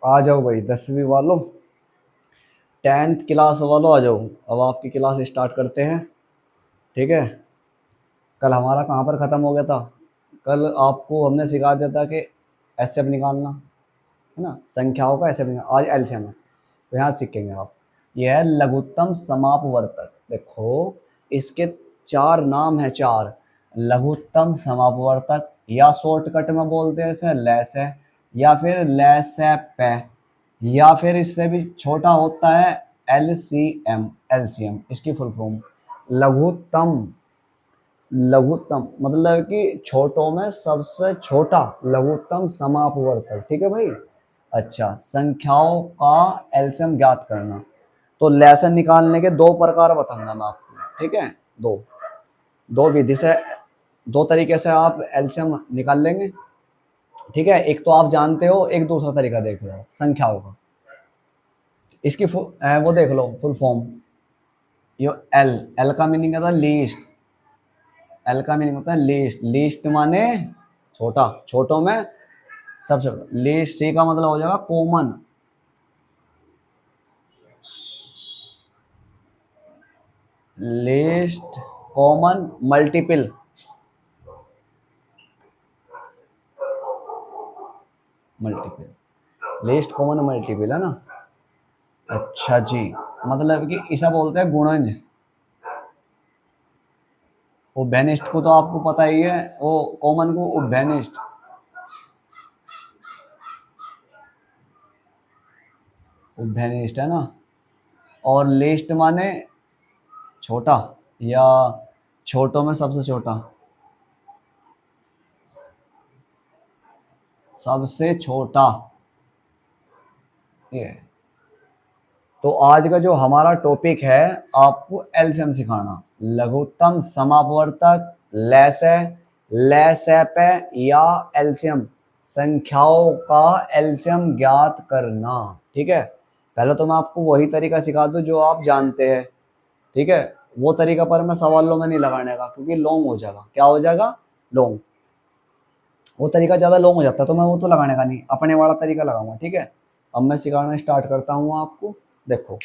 आ जाओ भाई 10वीं वालों, 10th क्लास वालों आ जाओ। अब आपकी क्लास स्टार्ट करते हैं। ठीक है। कल हमारा कहाँ पर ख़त्म हो गया था? कल आपको हमने सिखा दिया था कि एसएफ निकालना, है ना, संख्याओं का एसएफ निकालना। आज एलसीएम है, तो यहाँ सीखेंगे आप। यह है लघुत्तम समापवर्तक। देखो, इसके चार नाम है, चार। लघुत्तम समापवर्तक, या शॉर्टकट में बोलते हैं इसे लैस है, या फिर लैसैप है, या फिर इससे भी छोटा होता है एलसीएम। एलसीएम इसकी फुल फॉर्म लघुत्तम। लघुत्तम मतलब कि छोटों में सबसे छोटा, लघुत्तम समापवर्तक। ठीक है भाई। अच्छा, संख्याओं का एलसीएम ज्ञात करना। तो लेसन निकालने के दो प्रकार बताऊंगा मैं आपको। ठीक है। दो दो विधि से, दो तरीके से आप एलसीएम निकाल लेंगे। ठीक है। एक तो आप जानते हो, एक दूसरा तरीका देख लो संख्याओं का। इसकी वो देख लो फुल फॉर्म। यो एल, एल का मीनिंग होता है लीस्ट। एल का मीनिंग होता है लीस्ट। लीस्ट माने छोटा, छोटों में सबसे लीस्ट। सी का मतलब हो जाएगा common. Least common multiple. Multiple, least common multiple, है ना। अच्छा जी, मतलब कि इसे बोलते हैं गुणज। वो बेनिस्ट को तो आपको पता ही है, वो कॉमन को वो बेनिस्ट। वो बेनिस्ट है ना। और लिस्ट माने छोटा, या छोटों में सबसे छोटा, सबसे छोटा। ये तो आज का जो हमारा टॉपिक है, आपको एलसीएम सिखाना। लघुत्तम समापवर्तक, लैसे, लैसेपे, या एलसीएम। संख्याओं का एलसीएम ज्ञात करना। ठीक है। पहले तो मैं आपको वही तरीका सिखा दूं जो आप जानते हैं। ठीक है। वो तरीका पर मैं सवालों में नहीं लगाने का, क्योंकि लॉन्ग हो जाएगा। क्या हो जाएगा? लॉन्ग। वो तरीका ज़्यादा लॉन्ग हो जाता है, तो मैं वो तो लगाने का नहीं, अपने वाला तरीका लगाऊंगा। ठीक है। अब मैं सिखाना स्टार्ट करता हूँ आपको। देखो,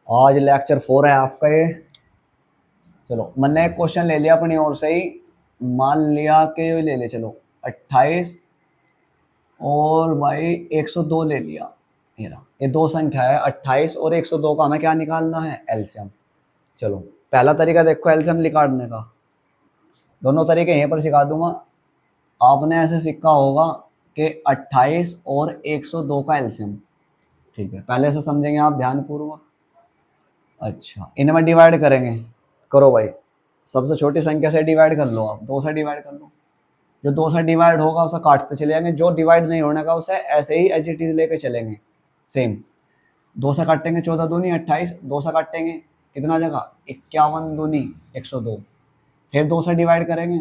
आज लेक्चर 4 है आपका ये। चलो, मैंने एक क्वेश्चन ले लिया अपनी ओर से ही। मान लिया कि ये ले ले, चलो 28 और भाई 102 ले लिया। ये दो संख्या है, 28 और 102 का हमें क्या निकालना है? एलसीएम। चलो, पहला तरीका देखो एलसीएम निकालने का। दोनों तरीके यहीं पर सिखा दूंगा। आपने ऐसे सीखा होगा कि 28 और 102 का एलसीएम। ठीक है, पहले से समझेंगे आप ध्यानपूर्वक। अच्छा, इनमें डिवाइड करेंगे। करो भाई, सबसे छोटी संख्या से डिवाइड कर लो, आप 2 से डिवाइड कर लो। जो 2 से डिवाइड होगा उसे काटते चले जाएंगे, जो डिवाइड नहीं होने का उसे ऐसे ही एज इट इज लेके चलेंगे। सेम। 2 से काटेंगे 14 दूनी 28, 2 से काटेंगे कितना जगह? 51 दूनी 102। फिर 2 से डिवाइड करेंगे,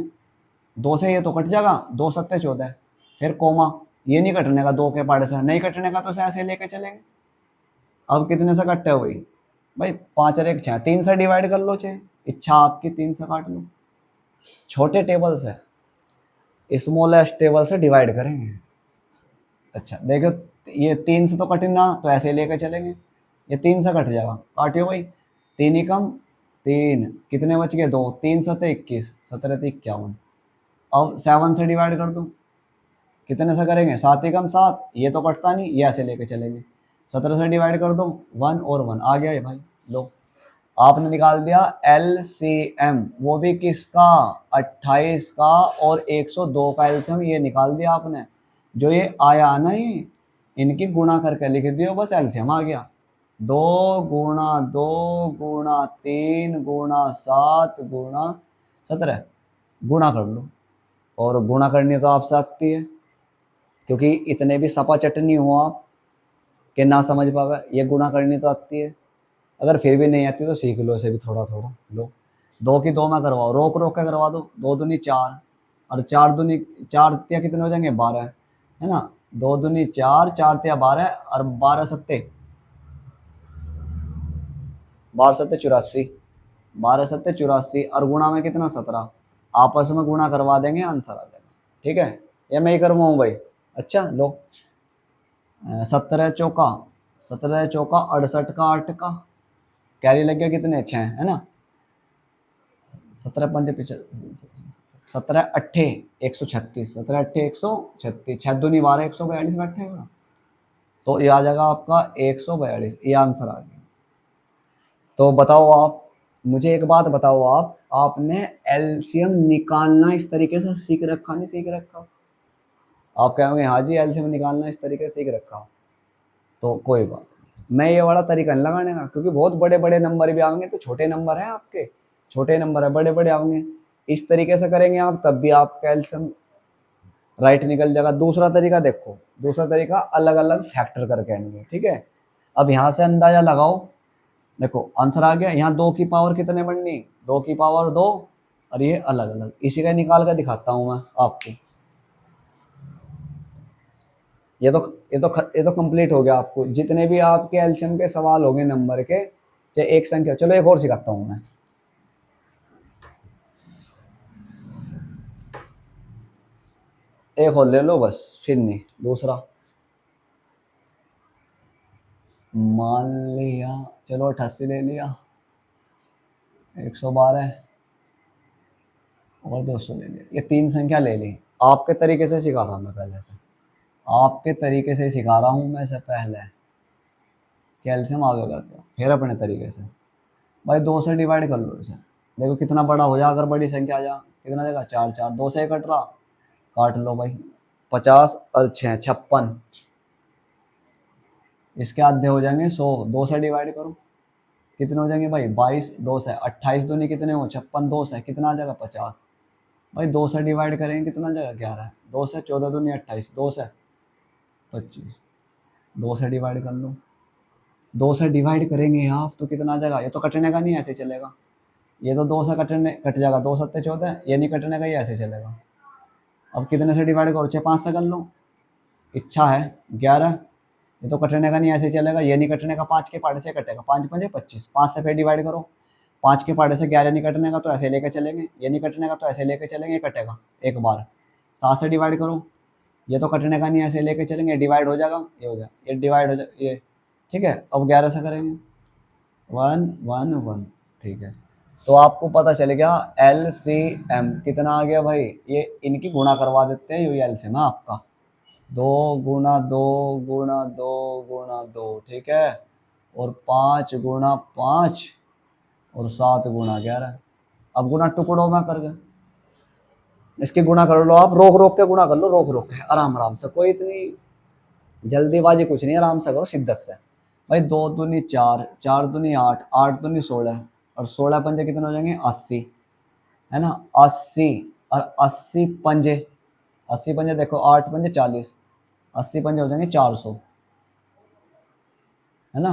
2 से ये तो कट जाएगा, 2 सत्ते 14। फिर कोमा, ये नहीं कटने का, 2 के पाड़े से नहीं कटने का, तो इसे ऐसे लेके चलेंगे। अब कितने से कटते हो भाई? भाई 5 और 1 6, 3 से डिवाइड कर लो, चाहे इच्छा आपकी 3 से काट लो। छोटे टेबल से, स्मॉलेस्ट टेबल से डिवाइड करेंगे। अच्छा देखो, ये 3 से तो कटना, तो ऐसे लेके चलेंगे। ये 3 से कट जाएगा, काटियो भाई। 3 ही कम 3, कितने बच गए? 2, 3 सत्ते 21, 17 51। अब 7 से डिवाइड कर दो, कितने से करेंगे? 7 ही कम 7, ये तो कटता नहीं, ये ऐसे लेके चलेंगे। 17 से डिवाइड कर दो, 1 और 1 आ गया ये भाई। लो, आपने निकाल दिया एलसीएम, वो भी किसका? 28 का और 102 का एलसीएम ये निकाल दिया आपने। जो ये आया ना, ये इनकी गुणा करके लिख दियो, बस एलसीएम आ गया। 2 गुणा 2 गुणा 3 गुणा 7 गुणा 17, गुणा कर लो। और गुणा करनी तो आपसे आती है, क्योंकि इतने भी सपा चटनी हो आप कि ना समझ पावे। ये गुणा करनी तो आती है। अगर फिर भी नहीं आती तो सीख लो इसे भी थोड़ा थोड़ा। लो, 2 की 2 में करवाओ, रोक रोक के करवा दो। 2 दूनी 4, और 4 दूनी 4 तिया कितने हो जाएंगे? 12, है ना। 2 दूनी 4, 4 तिया 12, और 12 सत्ते 12 सत्ते 84, 12 सत्ते 84 और गुणा में कितना 17, आपस में गुणा करवा देंगे आंसर आ जाएगा। ठीक है, ये मैं ही करवाऊँ भाई। अच्छा लो, 17 चौका 68 का 8 का कैरी लग गया कितने 6 है ना, 17 पंजे 17 अट्ठे 136, 17 अट्ठे 136, 6 दूनी 12 142 बैठेगा, तो ये आ जाएगा आपका 142, ये आंसर आ गया। तो बताओ आप मुझे एक बात बताओ, आप आपने एलसीएम निकालना इस तरीके से सीख रखा नहीं सीख रखा? आप कहोगे हाँ जी एलसीएम निकालना इस तरीके से सीख रखा, तो कोई बात नहीं, मैं ये वाला तरीका नहीं लगाने का, क्योंकि बहुत बड़े बड़े नंबर भी आएंगे तो छोटे नंबर हैं आपके, छोटे नंबर है बड़े बड़े आएंगे, इस तरीके से करेंगे आप तब भी आपका एलसीएम राइट निकल जाएगा। दूसरा तरीका देखो, दूसरा तरीका अलग अलग फैक्टर करके आएंगे। ठीक है, अब यहाँ से अंदाजा लगाओ, देखो आंसर आ गया, यहाँ 2 की पावर कितने बननी, 2 की पावर 2, और ये अलग अलग, इसी का निकाल कर दिखाता हूँ मैं आपको। ये तो ये तो कंप्लीट हो गया। आपको जितने भी आपके एलसीएम के सवाल हो गए नंबर के, चाहे एक संख्या, चलो एक और सिखाता हूँ मैं। एक और ले लो बस, फिर नहीं दूसरा। मान लिया, चलो 88 ले लिया, 112 और 200 ले लिया, ये 3 संख्या ले ली। आपके तरीके से सिखा रहा हूँ मैं पहले से, आपके तरीके से सिखा रहा हूँ मैं से पहले, कैल्शियम आवेगा क्या, फिर अपने तरीके से भाई 2 से डिवाइड कर लो इसे, देखो कितना बड़ा हो जा, अगर बड़ी संख्या आ जा कितना जाएगा 4 4, 2 से कट रहा, काट लो भाई, 50 और 6 56, इसके आधे हो जाएंगे 100, 2 से डिवाइड करो कितने हो जाएंगे भाई 22, 2 से 28 दूनी कितने हो 56, 2 से कितना आ जाएगा 50, भाई 2 से डिवाइड करेंगे कितना जाएगा 11, 2 से 14 दूनी 28, 2 से 25, 2 से डिवाइड कर लो, 2 से डिवाइड करेंगे आप तो कितना आ जाएगा, ये तो कटने का नहीं ऐसे चलेगा, ये तो 2 से कटने कट जाएगा, 2 सत्ते 14, ये नहीं कटने का, ये ऐसे चलेगा। अब कितने से डिवाइड करो, चाहे 5 से कर लो, इच्छा है 11, ये तो कटने का नहीं ऐसे चलेगा, ये नहीं कटने का, 5 के पाड़े से कटेगा, 5 पंजे 25, 5 से फिर डिवाइड करो, 5 के पाड़े से 11 नहीं कटने का तो ऐसे लेके चलेंगे, ये नहीं कटने का तो ऐसे लेके चलेंगे, ये कटेगा एक बार, 7 से डिवाइड करो, ये तो कटने का नहीं ऐसे लेके चलेंगे, डिवाइड हो जाएगा, ये हो गया, ये डिवाइड हो जाए ये, ठीक है। अब 11 से करेंगे 1 1 1, ठीक है। तो आपको पता चल गया LCM कितना आ गया भाई, ये इनकी गुणा करवा देते हैं, यही LCM है आपका, 2 गुणा 2 गुणा 2 गुणा 2, ठीक है, और 5 गुणा 5 और 7 गुणा 11। अब गुणा टुकड़ों में कर गए, इसकी गुणा कर लो आप, रोक रोक के गुणा कर लो, रोक रोक के आराम आराम से, कोई इतनी जल्दीबाजी कुछ नहीं, आराम से करो शिद्दत से। भाई 2 दूनी 4, 4 दूनी 8, 8 दूनी 16, और 16 पंजे कितने हो जाएंगे 80, है ना 80, और 80 पंजे, 80 पंजे देखो 8 पंजे 40, 80 पंजे हो जाएंगे 400, है ना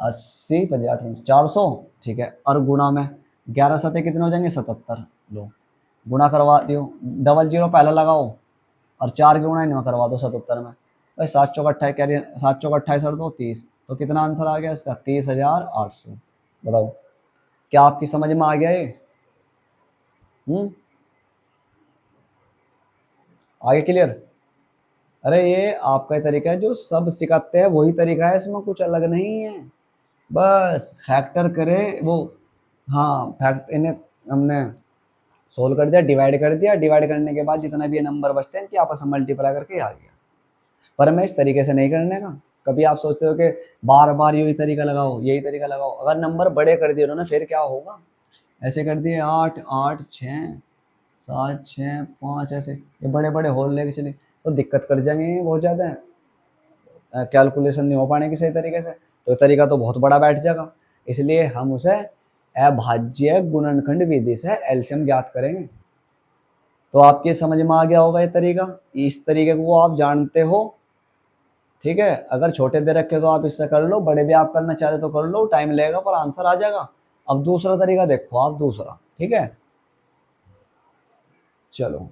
80 पंजे 8 पंजे 400, ठीक है। और गुणा में 11 सतह कितने हो जाएंगे 77, लो गुणा करवा दियो, डबल जीरो पहले लगाओ और 4 के गुणा इनमें करवा दो 77 में, भाई 7 चौक 28 कैरी, 7 चौक 28 और 2 30, तो कितना आंसर आ गया इसका 30,800। बताओ क्या आपकी समझ में आ गया ये? आगे क्लियर? अरे ये आपका तरीका है जो सब सिखाते हैं, वही तरीका है, इसमें कुछ अलग नहीं है, बस फैक्टर करे वो, हाँ फैक्ट इन्हें हमने सोल्व कर दिया, डिवाइड कर दिया, डिवाइड करने के बाद जितना भी ये नंबर बचते हैं इनकी आपस में मल्टीप्लाई करके आ गया। पर मैं इस तरीके से नहीं करने का, कभी आप सोचते हो कि बार बार यही तरीका लगाओ यही तरीका लगाओ, अगर नंबर बड़े कर दिए उन्होंने फिर क्या होगा, ऐसे कर दिए 8 8 6 7 6 5, ऐसे ये बड़े बड़े होल लेके चले तो दिक्कत कर जाएंगे बहुत ज़्यादा, कैलकुलेशन नहीं हो पाने की सही तरीके से, तो तरीका तो बहुत बड़ा बैठ जाएगा, इसलिए हम उसे अभाज्य गुणनखंड विधि से एलसीएम ज्ञात करेंगे। तो आपके समझ में आ गया होगा ये तरीका, इस तरीके को आप जानते हो, ठीक है। अगर छोटे दे रखे तो आप इससे कर लो, बड़े भी आप करना चाहे तो कर लो, टाइम लगेगा पर आंसर आ जाएगा। अब दूसरा तरीका देखो आप, दूसरा, ठीक है, चलो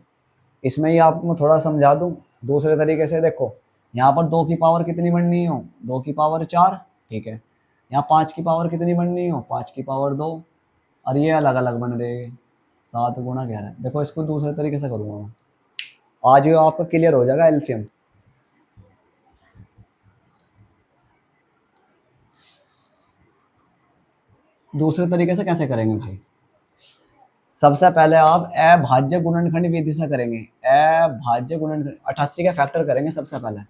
इसमें ही आपको थोड़ा समझा दूं। दूसरे तरीके से देखो, यहाँ पर 2 की पावर कितनी बननी हो, 2 की पावर 4, ठीक है, यहाँ 5 की पावर कितनी बननी हो, 5 की पावर 2, और ये अलग अलग बन रहे हैं 7 गुणा 11। देखो इसको दूसरे तरीके से करूँगा मैं, आज ये आपका क्लियर हो जाएगा एलसीएम। दूसरे तरीके से कैसे करेंगे भाई, सबसे पहले आप अभाज्य गुणनखंड विधि से करेंगे। अभाज्य गुणनखंड 88 का फैक्टर करेंगे सबसे पहले,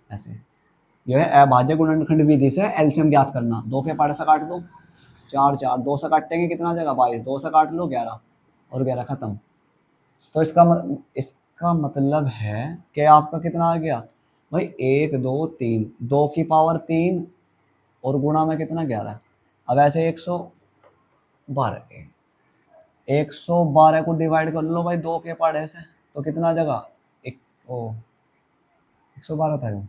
ऐसे जो है अभाज्य गुणनखंड विधि से एलसीएम ज्ञात करना। 2 के पाड़े से काट दो, 4 4, 2 से काटेंगे कितना आ जाएगा 22, 2 से काट लो 11, और 11 खत्म। तो इसका मतलब है कि आपका कितना आ गया भाई, 1 2 3, 2 की पावर 3 और गुणा में कितना 11। अब ऐसे 112, 112 को डिवाइड कर लो भाई 2 के पहाड़े से, तो कितना जगह एक ओ 112 था ये,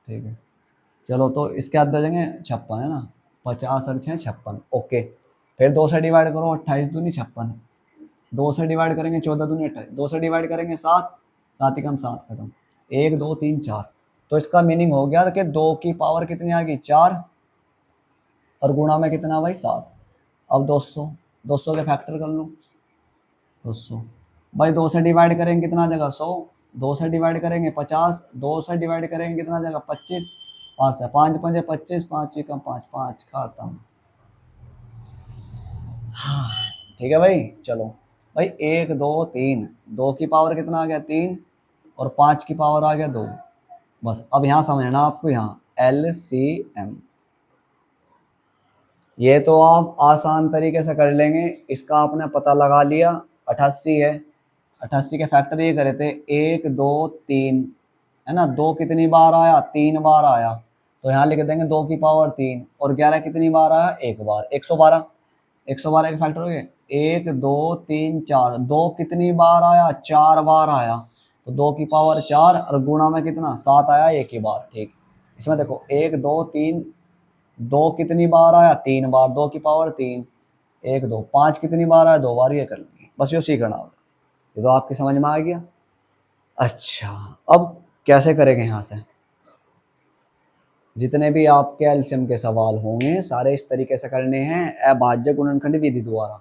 ठीक है। चलो तो इसके बाद जाएंगे 56 है ना, 50 और 6 56, ओके। फिर 2 से डिवाइड करो, 28 दूनी 56, 2 से डिवाइड करेंगे 14 दूनी 28, 2 से डिवाइड करेंगे 7, 7 ही कम 7 खत्म, 1 2 3 4। तो इसका मीनिंग हो गया कि 2 की पावर कितनी आ गई 4, और गुणा में कितना भाई 7। अब 200, 200 के फैक्टर कर लो, 200 भाई 2 से डिवाइड करेंगे कितना जगह 100, 2 से डिवाइड करेंगे 50, 2 से डिवाइड करेंगे कितना जगह 25, 5 से 5 पंजे 25, 5 एकम 5, 5 खत्म। हाँ ठीक है भाई। चलो भाई 1 2 3, 2 की पावर कितना आ गया 3, और 5 की पावर आ गया 2। बस अब यहाँ समझना आपको, यहाँ LCM, ये तो आप आसान तरीके से कर लेंगे। इसका आपने पता लगा लिया 88 है, 88 के फैक्टर ये करे थे 1 2 3 है ना, 2 कितनी बार आया 3 बार आया, तो यहाँ लिख देंगे 2 की पावर 3, और 11 कितनी बार आया 1 बार, 112, 112 के फैक्टर हो गए 1 2 3 4, 2 कितनी बार आया 4 बार आया, तो 2 की पावर 4, और गुणा में कितना 7 आया 1 ही बार, ठीक। इसमें देखो 1 2 3, 2 कितनी बार आया 3 बार, 2 की पावर 3, 1 2, 5 कितनी बार आया 2 बार, ये कर लेंगे बस, ये सीखना होगा। ये तो आपकी समझ में आ गया। अच्छा अब कैसे करेंगे, यहाँ से जितने भी आपके एलसीएम के सवाल होंगे सारे इस तरीके से करने हैं, अभाज्य गुणनखंड विधि द्वारा,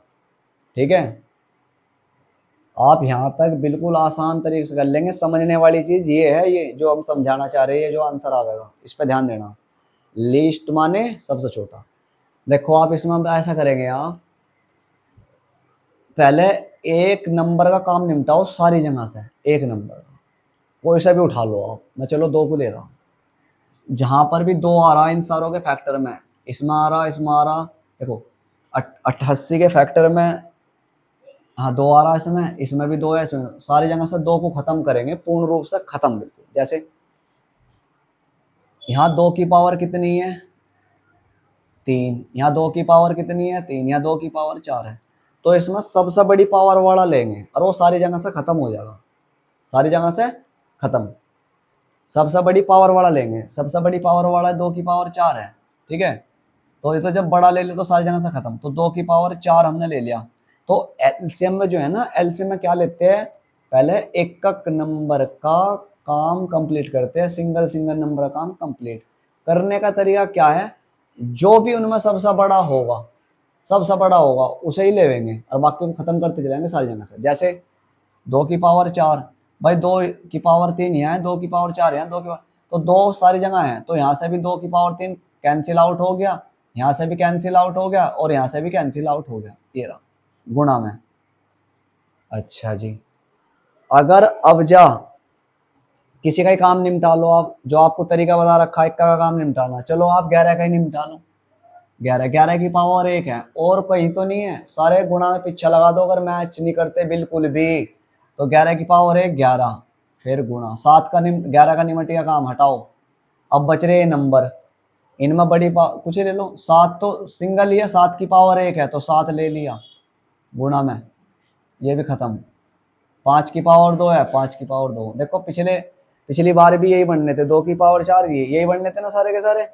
ठीक है। आप यहाँ तक बिल्कुल आसान तरीके से कर लेंगे। समझने वाली चीज ये है, ये जो हम समझाना चाह रहे हैं, जो आंसर आएगा इस पर ध्यान देना। लीस्ट माने सबसे छोटा। देखो आप इसमें ऐसा करेंगे, आप पहले एक नंबर का काम निपटाओ सारी जगह से, एक नंबर कोई सा भी उठा लो आप, मैं चलो 2 को ले रहा हूँ, जहां पर भी 2 आ रहा है इन सारों के फैक्टर में, इसमें आ रहा, इसमें आ रहा, देखो 88 के फैक्टर में, हाँ 2 आ रहा है इसमें, इसमें भी 2 है, इसमें सारी जगह से 2 को खत्म करेंगे, पूर्ण रूप से खत्म बिल्कुल। जैसे यहाँ 2 की पावर कितनी है 3, यहाँ 2 की पावर कितनी है 3, यहाँ 2 की पावर 4 है, तो इसमें सबसे बड़ी पावर वाला लेंगे और वो सारी जगह से खत्म हो जाएगा, सारी जगह से खत्म। सबसे बड़ी पावर वाला लेंगे, सबसे बड़ी पावर वाला 2 की पावर 4 है, ठीक है। तो ये तो जब बड़ा ले ले तो सारी जगह से खत्म, तो 2 की पावर 4 हमने ले लिया। तो एलसीएम में जो है ना, एलसीएम में क्या लेते हैं, पहले एकक नंबर का काम कंप्लीट करते हैं, सिंगल सिंगल नंबर का काम कंप्लीट करने का तरीका क्या है, जो भी उनमें सबसे बड़ा होगा, सबसे बड़ा होगा उसे ही लेवेंगे, और बाकी को खत्म करते चलेंगे सारी जगह से। जैसे 2 की पावर 4, भाई 2 की पावर 3 यहाँ है, 2 की पावर 4 यहाँ, 2 की पावर, तो 2 सारी जगह है, तो यहाँ से भी 2 की पावर 3 कैंसिल आउट हो गया, यहाँ से भी कैंसिल आउट हो गया, और यहाँ से भी कैंसिल आउट हो गया, ये रहा गुणा में। अच्छा जी, अगर अब जा किसी का ही काम निपटा लो आप, जो आपको तरीका बता रखा है इक्का का काम निपटाना, चलो आप 11 का ही निपटा लो। 11, 11 की पावर 1 है, और कहीं तो नहीं है, सारे गुणा में पीछे लगा दो, अगर मैच नहीं करते बिल्कुल भी, तो 11 की पावर 1 11, फिर गुणा 7 का 11 का निमटिया काम हटाओ, अब बच रहे नंबर, इनमें बड़ी कुछ ही ले लो, 7 तो सिंगल ही है, 7 की पावर 1 है तो 7 ले लिया गुणा में, ये भी खत्म। 5 की पावर 2 है, 5 की पावर 2, देखो पिछली बार भी यही बनने थे, 2 की पावर 4 यही बनने थे ना सारे के सारे।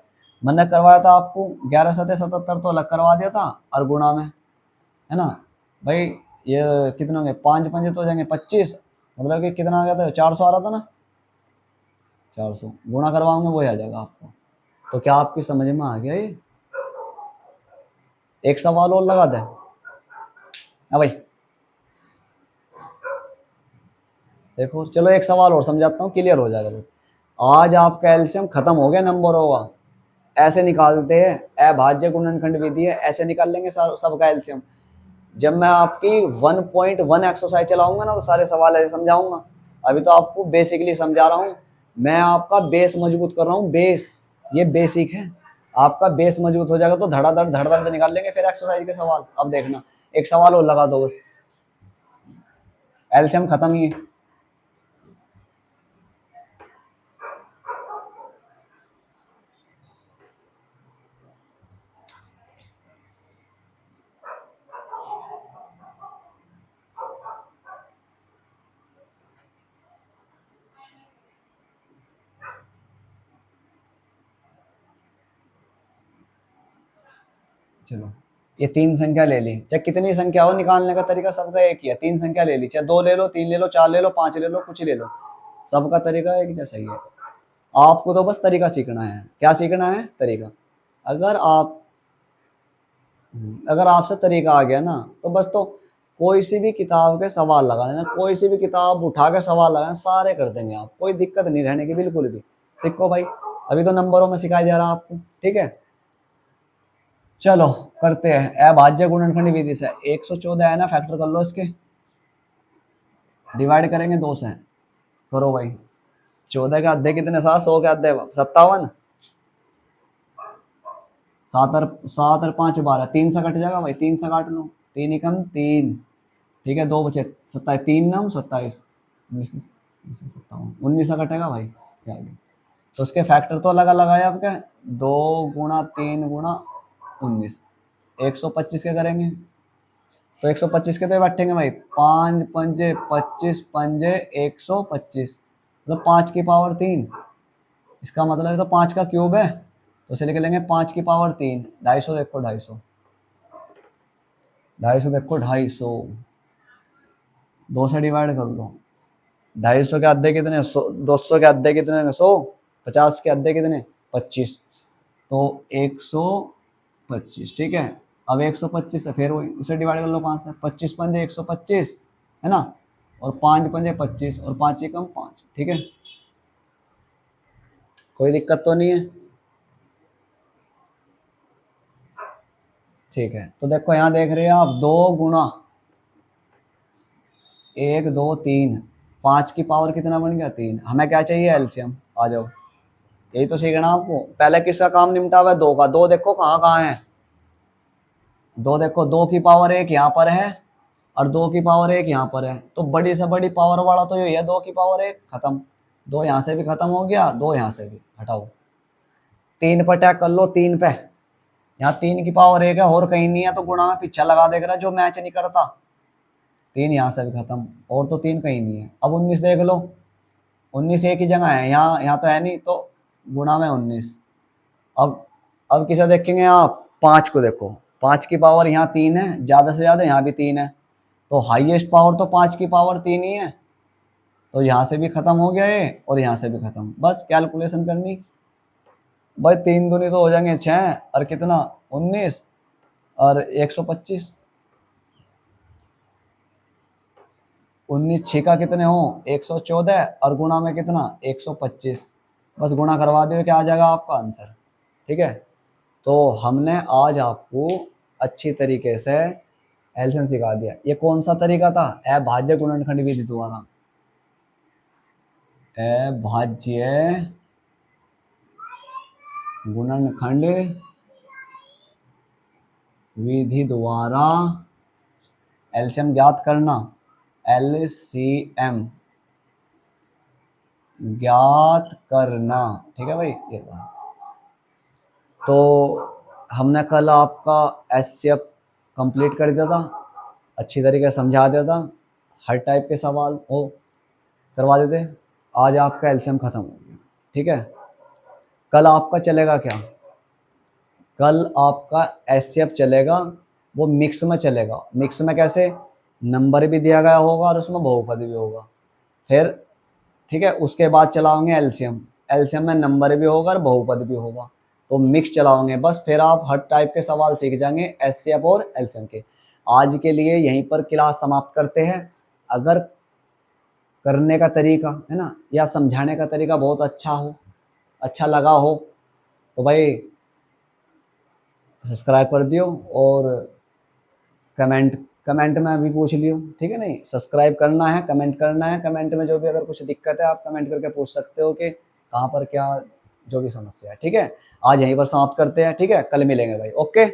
मैंने करवाया था आपको 11 7 77 तो अलग करवा दिया था, और गुणा में है ना भाई, ये कितने होंगे 5 पंजे तो हो जाएंगे 25, मतलब कि कितना आ गया था 400 आ रहा था ना, 400 गुणा करवाओगे वही आ जाएगा आपको। तो क्या आपकी समझ में आ गया ये? एक सवाल और लगा दें। हाँ भाई देखो, चलो एक सवाल और समझाता हूँ, क्लियर हो जाएगा बस। आज आपका एलसीएम खत्म हो गया, नंबर होगा ऐसे निकालते हैं, अभाज्य गुणनखंड विधि है, ऐसे निकाल लेंगे सबका एलसीएम। जब मैं आपकी 1.1 एक्सरसाइज चलाऊंगा ना तो सारे सवाल ऐसे समझाऊंगा। अभी तो आपको बेसिकली समझा रहा हूँ, मैं आपका बेस मजबूत कर रहा हूँ, बेस, ये बेसिक है। आपका बेस मजबूत हो जाएगा तो धड़ाधड़ निकाल लेंगे फिर एक्सरसाइज के सवाल। अब देखना, एक सवाल और लगा दो बस, एलसीएम खत्म ही है। चलो ये तीन संख्या ले ली, चाहे कितनी संख्या हो निकालने का तरीका सबका एक ही है। तीन संख्या ले ली, चाहे दो ले लो, तीन ले लो, चार ले लो, पांच ले लो, कुछ ले लो, सबका तरीका एक जैसा ही है। आपको तो बस तरीका सीखना है। क्या सीखना है? तरीका। अगर आप अगर आपसे तरीका आ गया ना तो बस, तो कोई सी भी किताब के सवाल लगा लेना, कोई सी भी किताब उठा के सवाल लगाना, सारे कर देंगे आप, कोई दिक्कत नहीं रहने की बिल्कुल भी। सीखो भाई, अभी तो नंबरों में सिखाया जा रहा है आपको, ठीक है। चलो करते हैं अभाज्य गुणनखंड विधि से। 114 है ना, फैक्टर कर लो इसके, डिवाइड करेंगे 2 से। करो भाई, 14 के अद्धे कितने? 7, 100 के अद्धे 57, 7 और 5 12, 3 से कट जाएगा भाई, 3 से काट लो, 3 एकम 3, ठीक है, 2 बचे 27, 3 9 27, 57, 19 से कटेगा भाई, क्या है? तो उसके फैक्टर तो अलग अलग आए आपके, 2 गुणा 3 गुणा 19, 125 के करेंगे तो 125 के तो बैठेंगे भाई, 5 पंजे 25 पंजे 125, मतलब 5 की पावर 3। इसका मतलब है तो 5 का क्यूब है, तो इसे लिख लेंगे 5 की पावर 3। 250 देखो, 250, 250 देखो, 250, 2 से डिवाइड कर लो। 250 के अद्धे कितने? 200 के अद्धे कितने? 100। 50 के अद्धे कितने? 25, तो 125, ठीक है। अब 125 से फिर वही उसे डिवाइड कर लो 5 से, 25 पंजे 125 है ना, और 5 पंजे 25, और 5 एकम 5, ठीक है। कोई दिक्कत तो नहीं है? ठीक है, तो देखो यहाँ देख रहे हैं आप, 2 गुणा 1 2 3, 5 की पावर कितना बन गया? 3। हमें क्या चाहिए? एलसीएम। आ जाओ, यही तो सीखना आपको। पहले किसका काम निपटा हुआ है? 2 का। 2 देखो कहाँ कहाँ है, 2 देखो, 2 की पावर 1 यहाँ पर है, और 2 की पावर 1 यहाँ पर है, तो बड़ी से बड़ी पावर वाला तो यही है, 2 की पावर 1, खत्म। 2 यहाँ से भी खत्म हो गया, 2 यहाँ से भी हटाओ, 3 पर अटैक कर लो, 3 पे। यहाँ 3 की पावर 1 है और कहीं नहीं है, तो गुणा में पीछा लगा देख रहा है जो मैच नहीं करता। 3 यहाँ से भी खत्म, और तो 3 कहीं नहीं है। अब 19 देख लो, 19 एक ही जगह है, यहाँ यहाँ तो है नहीं, तो गुणा में 19। अब किसे देखेंगे आप? 5 को देखो, 5 की पावर यहाँ 3 है, ज़्यादा से ज़्यादा यहाँ भी 3 है, तो हाईएस्ट पावर तो 5 की पावर 3 ही है, तो यहाँ से भी खत्म हो गया ये, और यहाँ से भी खत्म। बस कैलकुलेशन करनी भाई, 3 दूनी तो हो जाएंगे 6, और कितना? 19, और 125, 19 6 का कितने हो? 114, और गुणा में कितना? 125। बस गुणा करवा दो, क्या आ जाएगा आपका आंसर, ठीक है। तो हमने आज आपको अच्छी तरीके से एलसीएम सिखा दिया। ये कौन सा तरीका था? अभाज्य गुणनखंड विधि द्वारा, अभाज्य गुणनखंड विधि द्वारा एलसीएम ज्ञात करना, एलसीएम ज्ञात करना, ठीक है भाई। ये तो हमने कल आपका एचसीएफ कंप्लीट कर दिया था, अच्छी तरीके से समझा दिया था, हर टाइप के सवाल हो करवा देते। आज आपका एलसीएम खत्म हो गया, ठीक है। कल आपका चलेगा क्या? कल आपका एचसीएफ चलेगा, वो मिक्स में चलेगा। मिक्स में कैसे? नंबर भी दिया गया होगा और उसमें बहुपद भी होगा, फिर ठीक है। उसके बाद चलाओगे एलसीएम, एलसीएम में नंबर भी होगा और बहुपद भी होगा। तो मिक्स चलाओगे बस, फिर आप हर टाइप के सवाल सीख जाएंगे एचसीएफ और एलसीएम के। आज के लिए यहीं पर क्लास समाप्त करते हैं। अगर करने का तरीका है ना या समझाने का तरीका बहुत अच्छा लगा हो तो भाई सब्सक्राइब कर दियो, और कमेंट कमेंट में भी पूछ लियो, ठीक है। नहीं सब्सक्राइब करना है, कमेंट करना है, कमेंट में जो भी अगर कुछ दिक्कत है आप कमेंट करके पूछ सकते हो कि कहाँ पर क्या जो भी समस्या है, ठीक है। आज यहीं पर समाप्त करते हैं, ठीक है, कल मिलेंगे भाई, ओके।